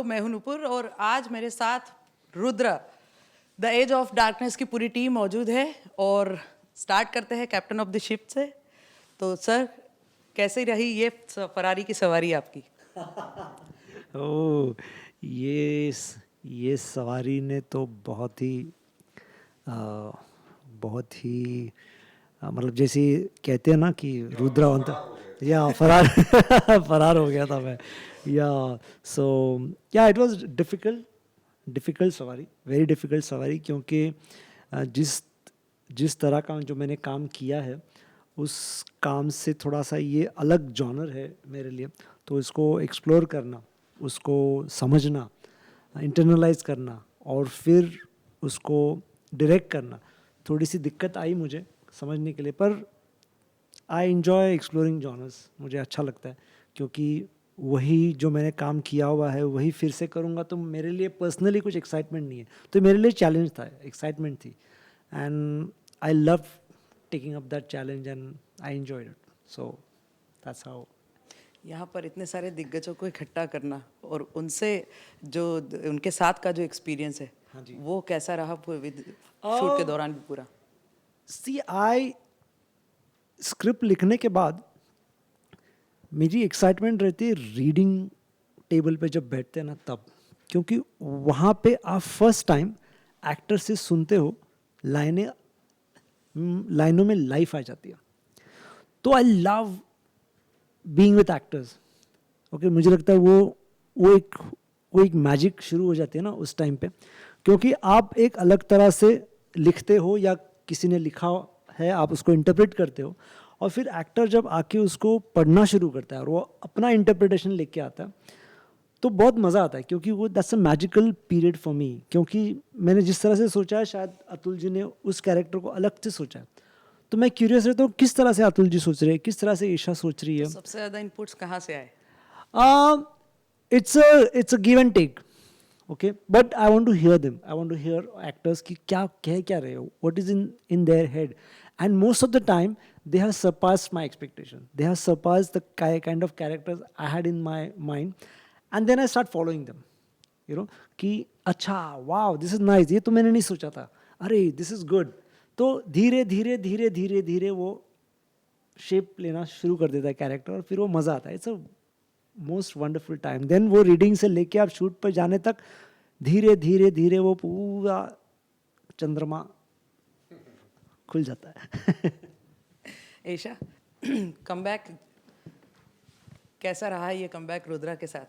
मैं हूं नुपुर और आज मेरे साथ Rudra the edge of darkness की पूरी टीम मौजूद है और स्टार्ट करते हैं कैप्टन ऑफ द शिप से। तो सर, कैसे रही ये फरारी की सवारी आपकी? ओह, ये सवारी ने तो बहुत ही मतलब जैसे कहते हैं ना कि रुद्रा या फरार फरार हो गया था मैं। या सो या इट वाज डिफ़िकल्ट सवारी, वेरी डिफ़िकल्ट सवारी, क्योंकि जिस तरह का जो मैंने काम किया है उस काम से थोड़ा सा ये अलग जॉनर है मेरे लिए। तो इसको एक्सप्लोर करना, उसको समझना, इंटरनलाइज करना और फिर उसको डायरेक्ट करना, थोड़ी सी दिक्कत आई मुझे समझने के लिए। पर आई एन्जॉय एक्सप्लोरिंग जॉनर्स, मुझे अच्छा लगता है, क्योंकि वही जो मैंने काम किया हुआ है वही फिर से करूँगा तो मेरे लिए पर्सनली कुछ एक्साइटमेंट नहीं है। तो मेरे लिए चैलेंज था, एक्साइटमेंट थी, and I love taking up that challenge and I enjoyed it. So that's how. यहाँ पर इतने सारे दिग्गजों को इकट्ठा करना और उनसे जो उनके साथ का जो एक्सपीरियंस है, हाँ जी, वो कैसा रहा शूट के दौरान भी पूरा? स्क्रिप्ट लिखने के बाद मेरी एक्साइटमेंट रहती है रीडिंग टेबल पे जब बैठते हैं ना तब, क्योंकि वहाँ पे आप फर्स्ट टाइम एक्टर से सुनते हो, लाइनों में लाइफ आ जाती है। तो I love being with actors. Okay, मुझे लगता है वो एक मैजिक शुरू हो जाती है ना उस टाइम पे, क्योंकि आप एक अलग तरह से लिखते हो या किसी ने लिखा है, आप उसको इंटरप्रेट करते हो, और फिर एक्टर जब आके उसको पढ़ना शुरू करता है और वो अपना इंटरप्रिटेशन लेके आता है तो बहुत मज़ा आता है, क्योंकि वो that's a magical period for me. क्योंकि मैंने जिस तरह से सोचा है, शायद अतुल जी ने उस कैरेक्टर को अलग से सोचा है। तो मैं क्यूरियस रहता हूँ किस तरह से अतुल जी सोच रहे हैं, किस तरह से ईशा सोच रही है। सबसे ज़्यादा इनपुट्स कहाँ से आए? It's a give and take, okay, but I want to hear them. I want to hear actors ki क्या कह क्या रहे हो, what is in their head, and most of the time they have surpassed my expectation. They have surpassed the kind of characters I had in my mind, and then I start following them. You know कि अच्छा, wow, this is nice, ये तो मैंने नहीं सोचा था, अरे this is good. तो धीरे धीरे धीरे धीरे धीरे वो शेप लेना शुरू कर देता है कैरेक्टर, और फिर वो मज़ा आता है। It's a most wonderful time. Then वो रीडिंग से लेके आप शूट पर जाने तक धीरे धीरे धीरे वो पूरा चंद्रमा खुल जाता है। ईशा, कमबैक कैसा रहा ये कमबैक रुद्रा के साथ?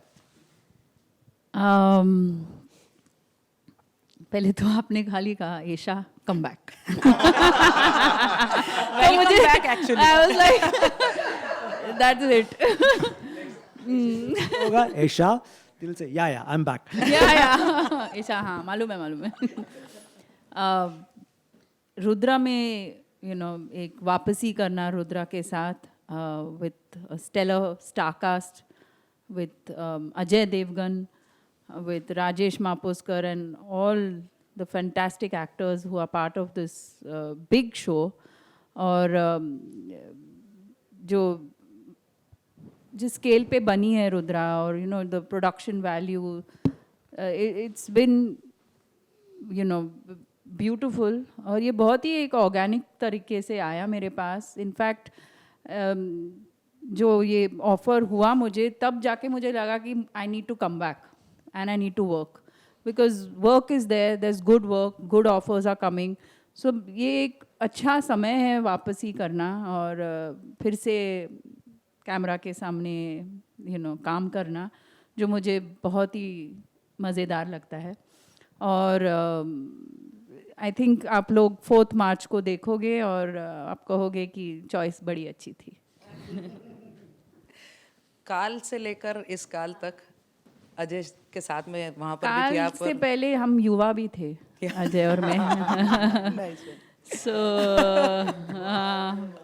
पहले तो आपने खाली कहा Isha come back. Welcome back, actually. I was like that's it. होगा ईशा दिल से या आई एम बैक। या ईशा, हाँ मालूम है। रुद्रा में एक वापसी करना रुद्रा के साथ with stellar star cast, with Ajay Devgan, with Rajesh Mapuskar, and all the fantastic actors who are part of this big show. और जो जिस स्केल पे बनी है रुद्रा, और the production value, it's been beautiful, और ये बहुत ही एक ऑर्गेनिक तरीके से आया मेरे पास। इनफैक्ट जो ये ऑफ़र हुआ मुझे, तब जाके मुझे लगा कि I need to come back and I need to work, because work is there is good work, good offers are coming. So ये एक अच्छा समय है वापसी करना और फिर से कैमरा के सामने काम करना, जो मुझे बहुत ही मज़ेदार लगता है। और आई थिंक आप लोग 4 मार्च को देखोगे और आप कहोगे कि चॉइस बड़ी अच्छी थी। काल से लेकर इस काल तक अजय के साथ में वहाँ पर भी थी आप? काल से पहले हम युवा भी थे, अजय और मैं। So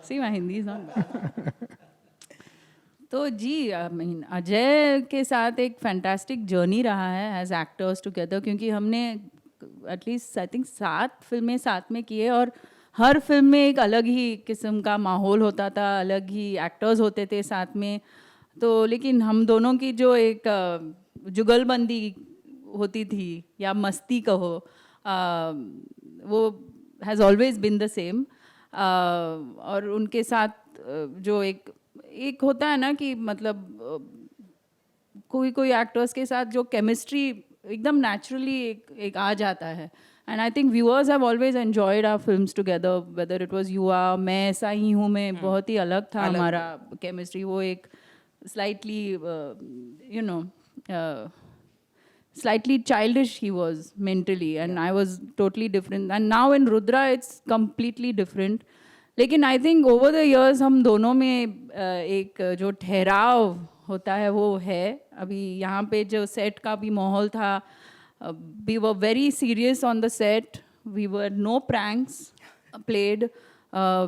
see, my Hindi is not bad. तो जी, अजय के साथ एक फैंटास्टिक जर्नी रहा है एज एक्टर्स टुगेदर, क्योंकि हमने एटलीस्ट आई थिंक 7 फिल्में साथ में किए, और हर फिल्म में एक अलग ही किस्म का माहौल होता था, अलग ही एक्टर्स होते थे साथ में। तो लेकिन हम दोनों की जो एक जुगलबंदी होती थी या मस्ती कहो, वो has always been the same. और उनके साथ जो एक होता है ना कि मतलब कोई कोई एक्टर्स के साथ जो केमिस्ट्री एकदम नेचुरली एक आ जाता है। And I think viewers have always enjoyed our films together, whether it was Yuva, मैं ऐसा ही हूँ, मैं बहुत ही अलग था हमारा केमिस्ट्री। वो एक slightly you know slightly childish he was mentally, and I was totally different, and now in Rudra it's completely different. लेकिन I think over the years हम दोनों में एक जो ठहराव होता है वो है। अभी यहाँ पे जो सेट का भी माहौल था, we were very serious on the set, we were no pranks played,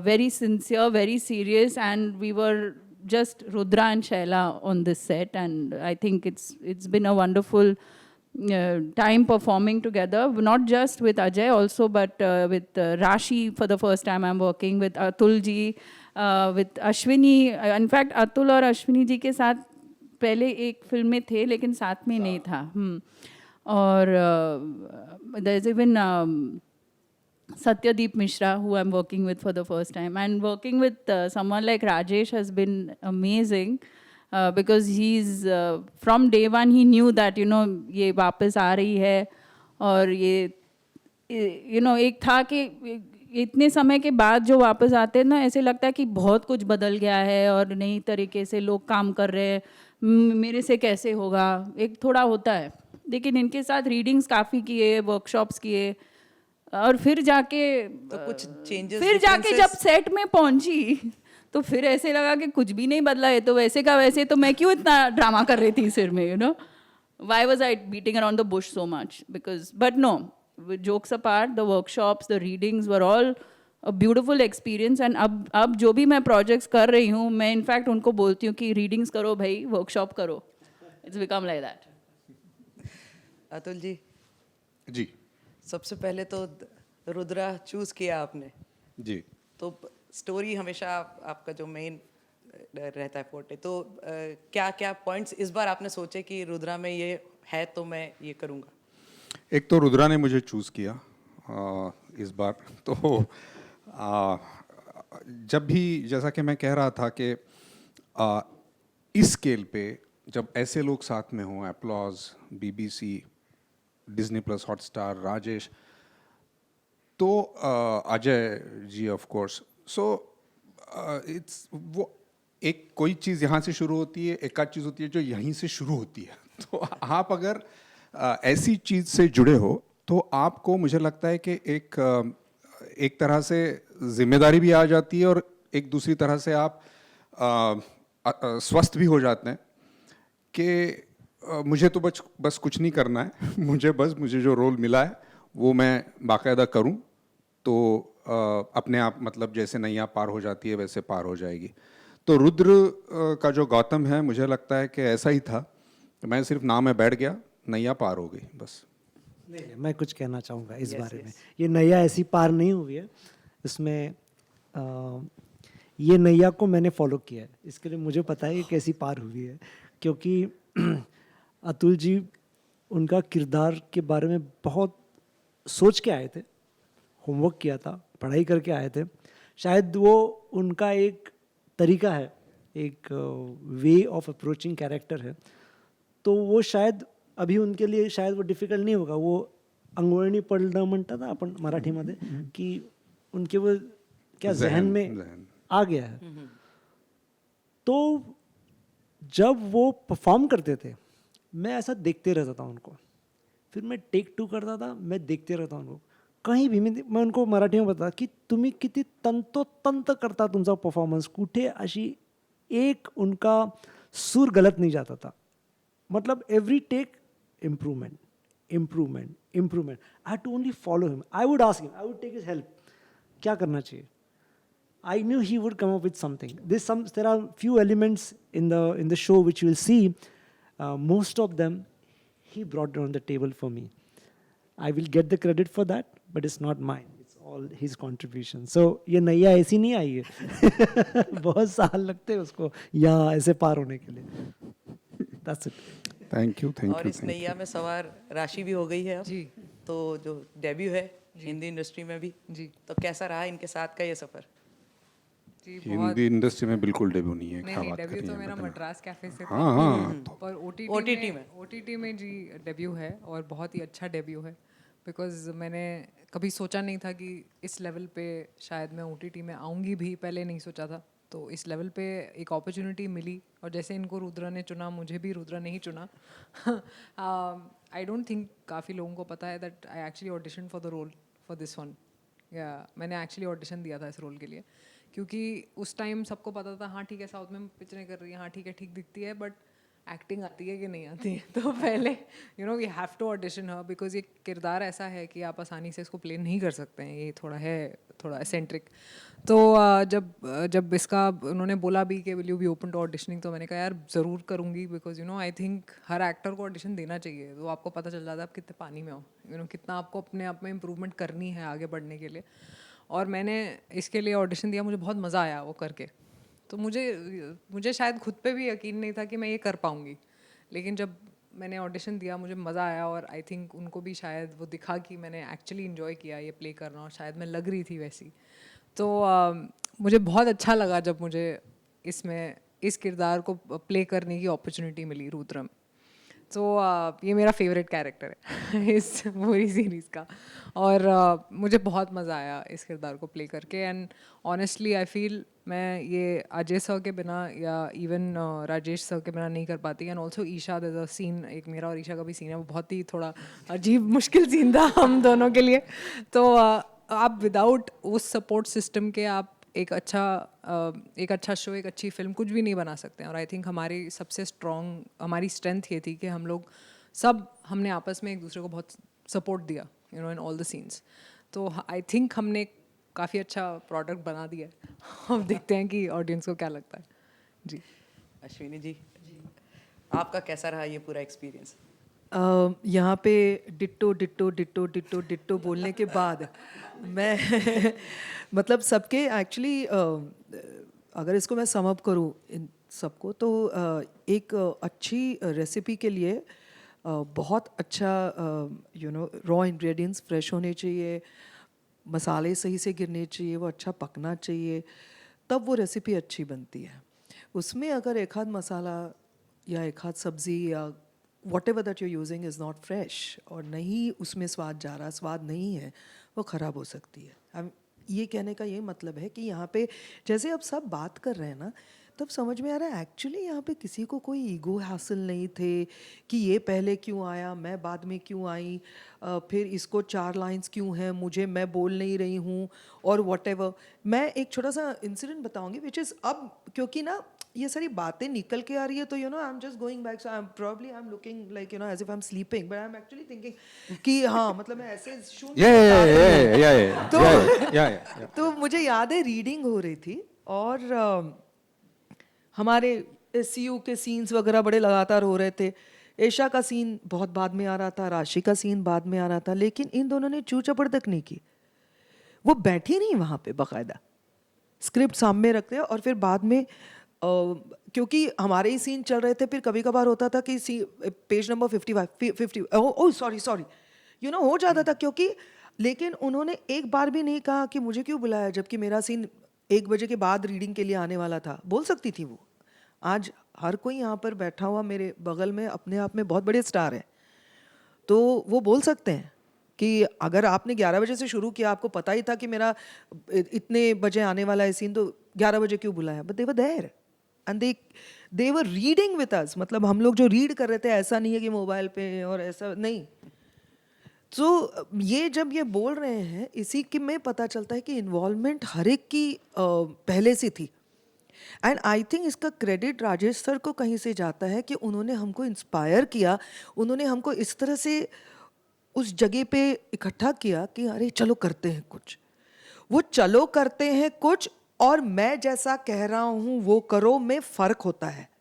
very sincere, very serious, and we were just Rudra and Shaila on this set, and I think it's been a wonderful time performing together, not just with Ajay also, but with Rashi for the first time I'm working, with Atul ji, with Ashwini. In fact, Atul और Ashwini जी के साथ पहले एक film में थे लेकिन साथ में नहीं था। और there is even Satyadeep Mishra, who I'm working with for the first time, and working with someone like Rajesh has been amazing. Because he's from day one he knew that ये वापस आ रही है, और ये एक था कि इतने समय के बाद जो वापस आते हैं ना, ऐसे लगता है कि बहुत कुछ बदल गया है और नई तरीके से लोग काम कर रहे हैं, मेरे से कैसे होगा, एक थोड़ा होता है। लेकिन इनके साथ रीडिंग्स काफ़ी किए, वर्कशॉप्स किए, और फिर जाके तो कुछ चेंजेस, फिर जाके जब सेट में पहुंची तो फिर ऐसे लगा कि कुछ भी नहीं बदला है, तो वैसे का वैसे, तो मैं क्यों इतना ड्रामा कर रही थी सिर में, why was I beating around the bush so much? But no, jokes apart, the workshops, the readings were all a beautiful experience, and अब जो भी मैं projects कर रही हूँ, मैं इनफैक्ट उनको बोलती हूँ कि readings करो भाई, workshop करो, it's become like that. Atul ji, सबसे पहले तो रुद्रा चूज किया आपने, जी, तो स्टोरी हमेशा आपका जो मेन रहता है फोर्टे, तो क्या क्या पॉइंट्स इस बार आपने सोचे कि रुद्रा में ये है तो मैं ये करूँगा? एक तो रुद्रा ने मुझे चूज़ किया इस बार, तो जब भी, जैसा कि मैं कह रहा था कि इस स्केल पे जब ऐसे लोग साथ में हों, applause, BBC, Disney plus, Hotstar, Rajesh, तो Ajay ji of course, so it's वो एक कोई चीज़ यहाँ से शुरू होती है, एक आध चीज़ होती है जो यहीं से शुरू होती है। तो आप अगर ऐसी चीज़ से जुड़े हो तो आपको, मुझे लगता है कि एक तरह से जिम्मेदारी भी आ जाती है, और एक दूसरी तरह से आप स्वस्थ भी हो जाते हैं कि मुझे तो बस कुछ नहीं करना है, मुझे जो रोल मिला है वो मैं बाकायदा करूं, तो अपने आप, मतलब जैसे नैया पार हो जाती है वैसे पार हो जाएगी। तो रुद्र का जो गौतम है, मुझे लगता है कि ऐसा ही था, मैं सिर्फ नाम में बैठ गया, नैया पार हो गई बस। नहीं, मैं कुछ कहना चाहूँगा इस बारे में। ये नैया ऐसी पार नहीं हुई है, इसमें ये नैया को मैंने फॉलो किया है, इसके लिए मुझे पता है ये कैसी पार हुई है, क्योंकि अतुल जी उनका किरदार के बारे में बहुत सोच के आए थे, होमवर्क किया था, पढ़ाई करके आए थे। शायद वो उनका एक तरीका है, एक वे ऑफ अप्रोचिंग कैरेक्टर है, तो वो शायद अभी उनके लिए शायद वो डिफ़िकल्ट नहीं होगा। वो अंगवळणी पडलं म्हणतात ना आपण मराठीमध्ये, कि उनके वो क्या जहन में आ गया है। तो जब वो परफॉर्म करते थे, मैं ऐसा देखते रहता था उनको, फिर मैं टेक 2 करता था, मैं देखते रहता उनको, कहीं भी मैं उनको मराठी में बता की तुम्ही किती तंतोतंत करता तुमचा परफॉर्मन्स, कुठे अशी एक उनका सूर गलत नहीं जाता था, मतलब every take improvement improvement improvement. I had to only follow him, I would ask him, I would take his help, क्या करना चाहिए। I knew he would come up with something. There are few elements in the show which you will see. Most of them he brought on the table for me. I will get the credit for that, but it's not mine. It's all his contribution. So ये नैया ऐसी नहीं आई है बहुत साल लगते हैं उसको यहाँ ऐसे पार होने के लिए. That's it. थैंक यू और इस नैया में सवार राशि भी हो गई है अब। जी। तो जो डेब्यू है हिंदी इंडस्ट्री में भी, जी। तो कैसा रहा इनके साथ का ये सफ़र? जी बहुत हिंदी इंडस्ट्री में बिल्कुल डेब्यू नहीं है, नहीं क्या नहीं बात कर डेब्यू रही तो हैं मेरा मैडम? मद्रास कैफे से था। हाँ हाँ तो पर OTT में। ओटीटी में जी डेब्यू है और बहुत ही अच्छा डेब्यू है बिकॉज मैंने कभी सोचा नहीं था कि इस लेवल पे शायद मैं ओटीटी में आऊँगी भी, पहले नहीं सोचा था। तो इस लेवल पे एक अपॉर्चुनिटी मिली और जैसे इनको रुद्रा ने चुना, मुझे भी रुद्रा ने ही चुना। आई डोंट थिंक काफ़ी लोगों को पता है that I actually audition for the role for this one. या मैंने एक्चुअली ऑडिशन दिया था इस रोल के लिए क्योंकि उस टाइम सबको पता था हाँ ठीक है साउथ में पिक्चरें कर रही है, हाँ ठीक है ठीक दिखती है, बट एक्टिंग आती है कि नहीं आती है। तो पहले we have to audition her because ये किरदार ऐसा है कि आप आसानी से इसको प्ले नहीं कर सकते हैं, ये थोड़ा एसेंट्रिक। तो जब इसका उन्होंने बोला भी कि will you be open to auditioning, तो मैंने कहा यार ज़रूर करूँगी बिकॉज आई थिंक हर एक्टर को ऑडिशन देना चाहिए। तो आपको पता चल जाता है आप कितने पानी में हो, कितना आपको अपने आप में इम्प्रूवमेंट करनी है आगे बढ़ने के लिए। और मैंने इसके लिए ऑडिशन दिया, मुझे बहुत मज़ा आया वो करके। तो मुझे शायद खुद पे भी यकीन नहीं था कि मैं ये कर पाऊँगी, लेकिन जब मैंने ऑडिशन दिया मुझे मज़ा आया और आई थिंक उनको भी शायद वो दिखा कि मैंने एक्चुअली इन्जॉय किया ये प्ले करना और शायद मैं लग रही थी वैसी। तो मुझे बहुत अच्छा लगा जब मुझे इसमें इस किरदार को प्ले करने की अपॉर्चुनिटी मिली रुद्रम। तो ये मेरा फेवरेट कैरेक्टर है इस पूरी सीरीज़ का और मुझे बहुत मज़ा आया इस किरदार को प्ले करके। एंड ऑनेस्टली आई फील मैं ये अजय सर के बिना या इवन राजेश सर के बिना नहीं कर पाती। And also Isha, there a scene, एक मेरा और ईशा का भी सीन है, वो बहुत ही थोड़ा अजीब मुश्किल सीन था हम दोनों के लिए। तो आप विदाउट उस सपोर्ट सिस्टम के आप एक अच्छा शो, एक अच्छी फिल्म कुछ भी नहीं बना सकते हैं। और आई थिंक हमारी सबसे स्ट्रॉन्ग हमारी स्ट्रेंथ ये थी कि हमने आपस में एक दूसरे को बहुत सपोर्ट दिया इन ऑल द सीन्स। तो आई थिंक हमने काफ़ी अच्छा प्रोडक्ट बना दिया है। अब देखते हैं कि ऑडियंस को क्या लगता है। जी अश्विनी जी, आपका कैसा रहा ये पूरा एक्सपीरियंस? यहाँ पे ditto ditto ditto ditto ditto बोलने के बाद मैं मतलब सबके एक्चुअली अगर इसको मैं सम अप करूँ इन सबको तो एक अच्छी रेसिपी के लिए बहुत अच्छा रॉ इंग्रेडिएंट्स फ्रेश होने चाहिए, मसाले सही से गिरने चाहिए, वो अच्छा पकना चाहिए, तब वो रेसिपी अच्छी बनती है। उसमें अगर एक आध मसाला या एक आध सब्ज़ी या whatever that you're using is not fresh और नहीं उसमें स्वाद जा रहा, स्वाद नहीं है, वो ख़राब हो सकती है। हम ये कहने का ये मतलब है कि यहाँ पे जैसे अब सब बात कर रहे हैं ना, तब समझ में आ रहा है एक्चुअली यहाँ पे किसी को कोई ईगो हासिल नहीं थे कि ये पहले क्यों आया, मैं बाद में क्यों आई, फिर इसको 4 लाइंस क्यों हैं, मैं बोल नहीं रही हूँ और whatever। मैं एक छोटा सा इंसिडेंट बताऊँगी विच इज़ अब क्योंकि ना ये सारी बातें निकल के आ रही है तो I am just going back, so I am looking like as if I am sleeping but I am actually thinking कि हाँ मतलब मैं ऐसे तो मुझे याद है रीडिंग हो रही थी और हमारे SCU के सीन्स वगैरह बड़े लगातार हो रहे थे। ऐशा का सीन बहुत बाद में आ रहा था, राशि का सीन बाद में आ रहा था, लेकिन इन दोनों ने चू चपड़ तक नहीं की। वो बैठी नहीं वहाँ पे, बाकायदा स्क्रिप्ट सामने रखते और फिर बाद में क्योंकि हमारे ही सीन चल रहे थे, फिर कभी कभार होता था कि पेज नंबर 50 सॉरी हो जाता था क्योंकि, लेकिन उन्होंने एक बार भी नहीं कहा कि मुझे क्यों बुलाया जबकि मेरा सीन 1 बजे के बाद रीडिंग के लिए आने वाला था। बोल सकती थी वो। आज हर कोई यहाँ पर बैठा हुआ मेरे बगल में अपने आप में बहुत बड़े स्टार हैं, तो वो बोल सकते हैं कि अगर आपने 11 बजे से शुरू किया, आपको पता ही था कि मेरा इतने बजे आने वाला है सीन, तो 11 बजे क्यों बुलाया? But they were there and they were reading with us. मतलब हम लोग जो रीड कर रहे थे, ऐसा नहीं है कि मोबाइल पे और ऐसा नहीं। तो ये जब ये बोल रहे हैं, इसी के में पता चलता है कि इन्वॉल्वमेंट हर एक की पहले से थी। एंड आई थिंक इसका क्रेडिट राजेश सर को कहीं से जाता है कि उन्होंने हमको इंस्पायर किया, उन्होंने हमको इस तरह से उस जगह पे इकट्ठा किया कि अरे चलो करते हैं कुछ। वो चलो करते हैं कुछ और मैं जैसा कह रहा हूँ वो करो में फ़र्क होता है।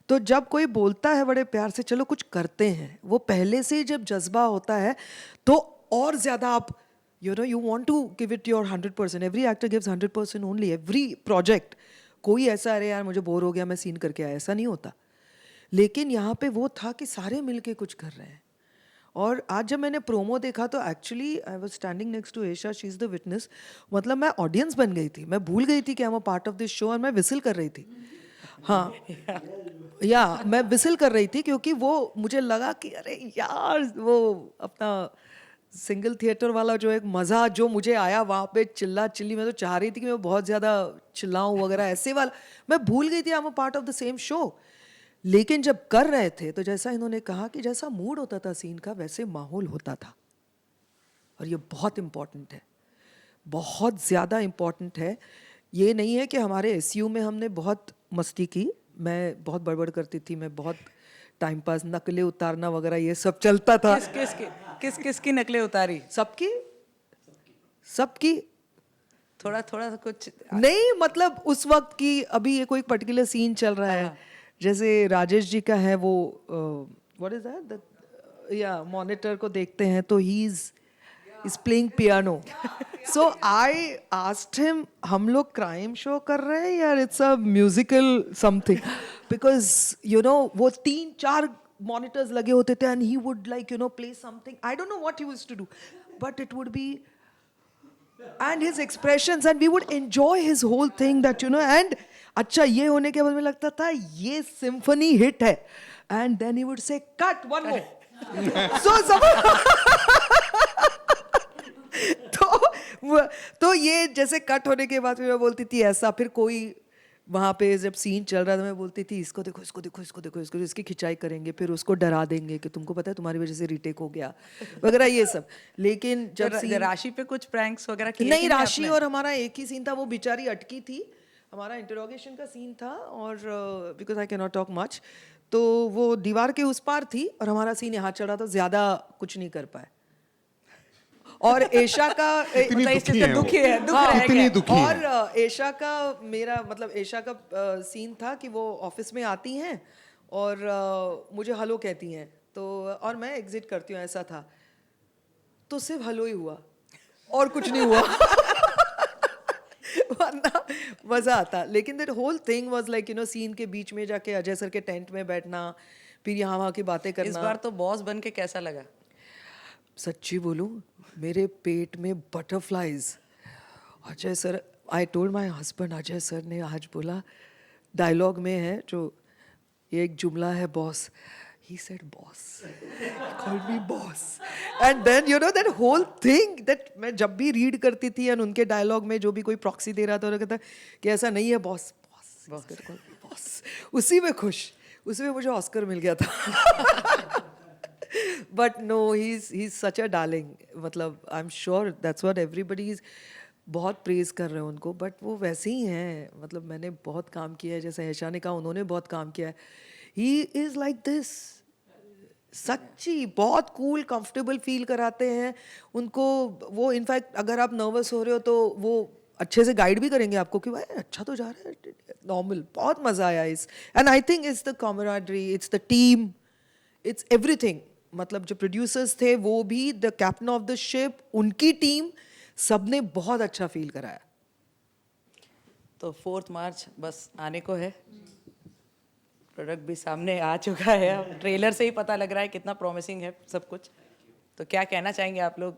तो जब कोई बोलता है बड़े प्यार से चलो कुछ करते हैं, वो पहले से जब जज्बा होता है तो और ज़्यादा आप you want to give it your 100%. Every actor gives 100% only. Every project. कोई ऐसा अरे यार मुझे बोर हो गया मैं सीन करके आया, ऐसा नहीं होता। लेकिन यहाँ पे वो था कि सारे मिलके कुछ कर रहे हैं। और आज जब मैंने प्रोमो देखा तो actually I was standing next to Esha, she is the witness. मतलब मैं ऑडियंस बन गई थी, मैं भूल गई थी कि I am a part of this show, और मैं विसिल कर रही थी। हाँ या मैं विसिल कर रही थी क्योंकि वो मुझे लगा कि अरे यार वो अपना सिंगल थिएटर वाला जो एक मज़ा जो मुझे आया वहाँ पे चिल्ला चिल्ली, मैं तो चाह रही थी कि मैं बहुत ज़्यादा चिल्लाऊँ वगैरह ऐसे वाला, मैं भूल गई थी I am a part of the same show. लेकिन जब कर रहे थे तो जैसा इन्होंने कहा कि जैसा मूड होता था सीन का वैसे माहौल होता था, और ये बहुत इम्पॉर्टेंट है, बहुत ज़्यादा इम्पॉर्टेंट है। ये नहीं है कि हमारे एसयू में हमने बहुत मस्ती की, मैं बहुत बड़बड़ करती थी, मैं बहुत टाइम पास नकलें उतारना वगैरह ये सब चलता था। किस की नकलें उतारी? सबकी सबकी थोड़ा थोड़ा सा कुछ नहीं, मतलब उस वक्त की, अभी ये कोई पर्टिकुलर सीन चल रहा है, जैसे राजेश जी का है वो व्हाट इज दैट, या मॉनिटर को देखते हैं तो he is playing piano. So I asked him, हम लोग क्राइम शो कर रहे हैं या it's a musical something, because you know वो 3-4 मॉनिटर्स लगे होते थे and he would like you know play something, I don't know what he used to do, but it would be and his expressions and we would enjoy his whole thing that you know, and अच्छा ये होने के बाद में लगता था ये symphony hit है, and then he would say cut one more so तो ये जैसे कट होने के बाद मैं बोलती थी ऐसा, फिर कोई वहाँ पे जब सीन चल रहा था मैं बोलती थी इसको देखो इसको देखो इसको देखो इसको, इसकी खिंचाई करेंगे, फिर उसको डरा देंगे कि तुमको पता है तुम्हारी वजह से रीटेक हो गया वगैरह ये सब। लेकिन जब राशि पे कुछ प्रैंक्स वगैरह किए नहीं, कि राशि आपने? और हमारा एक ही सीन था, वो बेचारी अटकी थी, हमारा इंटरोगेशन का सीन था, और because I can not talk much, तो वो दीवार के उस पार थी और हमारा सीन यहाँ चल रहा था, ज़्यादा कुछ नहीं कर पाए। और एशा का इतनी मतलब दुखी इससे हैं वो। दुखी है, दुख हाँ, रह इतनी गया। दुखी हैं। और एशा का मेरा मतलब एशा का सीन था कि वो ऑफिस में आती हैं और मुझे हेलो कहती हैं, तो और मैं एग्जिट करती हूँ, ऐसा था, तो सिर्फ हेलो ही हुआ और कुछ नहीं हुआ वरना मज़ा आता। लेकिन that whole thing was like you know, scene के बीच में जाके अजय सर के टेंट में बैठना, फिर यहाँ वहाँ की बातें करना। इस बार तो बॉस बन के कैसा लगा? सच्ची बोलूं, मेरे पेट में butterflies. Ajay sir, I told my husband, Ajay sir ने आज बोला, डायलॉग में है जो एक जुमला है boss, he said boss, he called me boss, and then you know that whole thing that मैं जब भी रीड करती थी और उनके डायलॉग में जो भी कोई प्रॉक्सी दे रहा था वो कहता कि ऐसा नहीं है बॉस, बॉस बॉस, उसी में खुश, उसी में मुझे ऑस्कर मिल गया था। But no, he is such a darling, मतलब I am sure that's what everybody is, बहुत प्रेज कर रहे हैं उनको, बट वो वैसे ही हैं। मतलब मैंने बहुत काम किया है, जैसे ऐशा ने कहा उन्होंने बहुत काम किया है, ही इज़ लाइक दिस, सच्ची बहुत कूल कंफर्टेबल फील कराते हैं उनको वो। इनफैक्ट अगर आप नर्वस हो रहे हो तो वो अच्छे से गाइड भी करेंगे आपको कि भाई अच्छा तो जा रहा है, नॉर्मल। बहुत मज़ा आया इस, and I think it's the camaraderie, it's the team, it's everything. मतलब जो प्रोड्यूसर्स थे वो भी, the captain of the ship, उनकी टीम, सबने बहुत अच्छा फील कराया। तो 4 मार्च बस आने को है, प्रोडक्ट भी सामने आ चुका है, अब ट्रेलर से ही पता लग रहा है कितना प्रॉमिसिंग है सब कुछ। तो क्या कहना चाहेंगे आप लोग?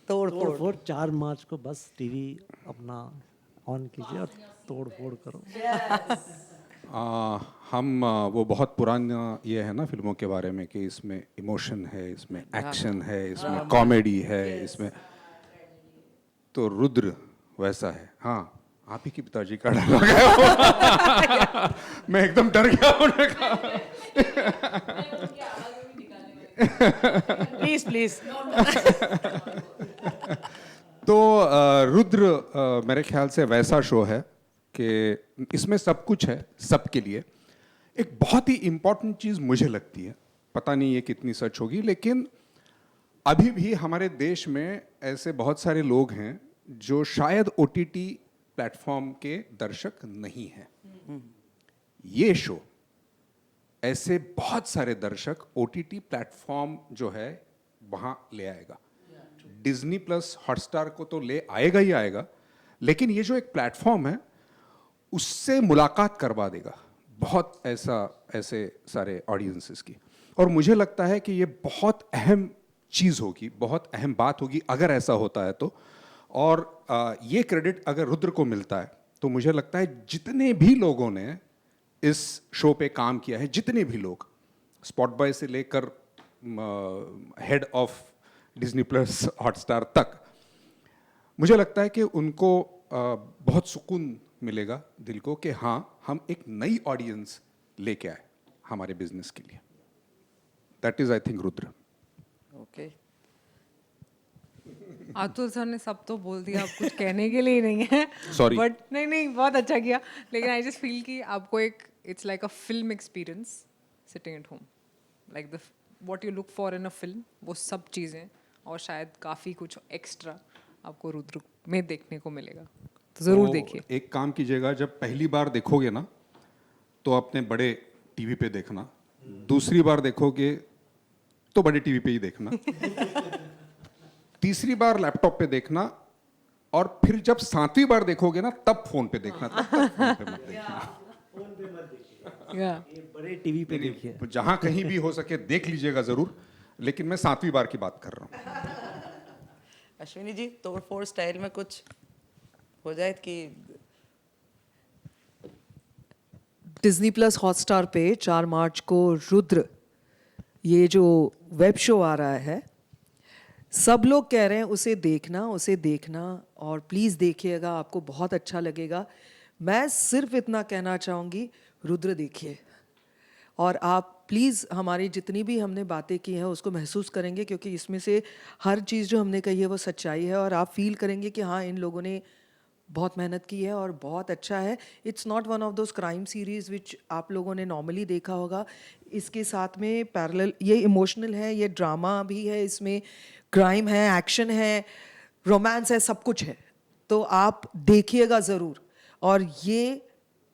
तोड़ फोड़। फोड़ 4 मार्च को बस टीवी अपना ऑन कीजिए और तोड़ फोड़ करो। हम वो बहुत पुराना ये है ना फिल्मों के बारे में कि इसमें इमोशन है, इसमें एक्शन है, इसमें कॉमेडी है, इसमें, तो रुद्र वैसा है। हाँ, आप ही की पिताजी का डायलॉग है वो। मैं एकदम डर गया उन्होंने कहा। Please please. तो रुद्र मेरे ख्याल से वैसा शो है कि इसमें सब कुछ है सबके लिए। एक बहुत ही इम्पोर्टेंट चीज़ मुझे लगती है, पता नहीं ये कितनी सच होगी, लेकिन अभी भी हमारे देश में ऐसे बहुत सारे लोग हैं जो शायद OTT प्लेटफॉर्म के दर्शक नहीं हैं। ये शो ऐसे बहुत सारे दर्शक OTT प्लेटफॉर्म जो है वहाँ ले आएगा। डिज्नी प्लस हॉटस्टार को तो ले आएगा ही आएगा, लेकिन ये जो एक प्लेटफॉर्म है उससे मुलाकात करवा देगा बहुत ऐसे सारे ऑडियंसेस की। और मुझे लगता है कि ये बहुत अहम चीज़ होगी, बहुत अहम बात होगी अगर ऐसा होता है तो। और ये क्रेडिट अगर रुद्र को मिलता है तो मुझे लगता है जितने भी लोगों ने इस शो पे काम किया है, जितने भी लोग, स्पॉट बॉय से लेकर head of Disney plus Hotstar तक, मुझे लगता है कि उनको बहुत सुकून मिलेगा दिल को कि हाँ, हम एक नई ऑडियंस लेके आए हमारे बिजनेस के लिए। That is I think Rudra. Okay, Atul sir ने सब तो बोल दिया, अब कुछ कहने के लिए नहीं है। Sorry. बट नहीं बहुत अच्छा किया, लेकिन आई जस्ट फील कि आपको एक it's like a film experience sitting at home, like the what you look for in a film, वो सब चीज़ें और शायद काफ़ी कुछ एक्स्ट्रा आपको रुद्र में देखने को मिलेगा, तो ज़रूर तो देखिए। एक काम कीजिएगा, जब पहली बार देखोगे ना तो अपने बड़े टीवी पे देखना, दूसरी बार देखोगे तो बड़े टीवी पे ही देखना, तीसरी बार लैपटॉप पे देखना, और फिर जब 7वीं बार देखोगे ना तब फोन पे देखना, तब तक फोन पे मत देखना। ये बड़े टीवी पे देखिए। जहां कहीं भी हो सके देख लीजिएगा जरूर, लेकिन मैं 7वीं बार की बात कर रहा हूँ। अश्विनी जी, तोड़ फोड़ स्टाइल में कुछ हो जाए कि डिज्नी प्लस हॉटस्टार पे 4 मार्च को रुद्र, ये जो वेब शो आ रहा है, सब लोग कह रहे हैं उसे देखना और प्लीज़ देखिएगा, आपको बहुत अच्छा लगेगा। मैं सिर्फ इतना कहना चाहूँगी, रुद्र देखिए, और आप प्लीज़ हमारी जितनी भी हमने बातें की हैं उसको महसूस करेंगे, क्योंकि इसमें से हर चीज़ जो हमने कही है वो सच्चाई है, और आप फील करेंगे कि हाँ, इन लोगों ने बहुत मेहनत की है और बहुत अच्छा है। It's not one of those crime series विच आप लोगों ने नॉर्मली देखा होगा। इसके साथ में पैरेलल ये इमोशनल है, ये ड्रामा भी है, इसमें क्राइम है, एक्शन है, रोमांस है, सब कुछ है। तो आप देखिएगा ज़रूर, और ये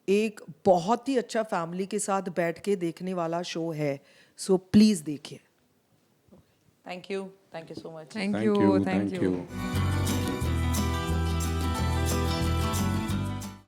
एक बहुत ही अच्छा फैमिली के साथ बैठ के देखने वाला शो है। सो प्लीज़ देखिए। Thank you so much. Thank Thank you you, thank thank you. you.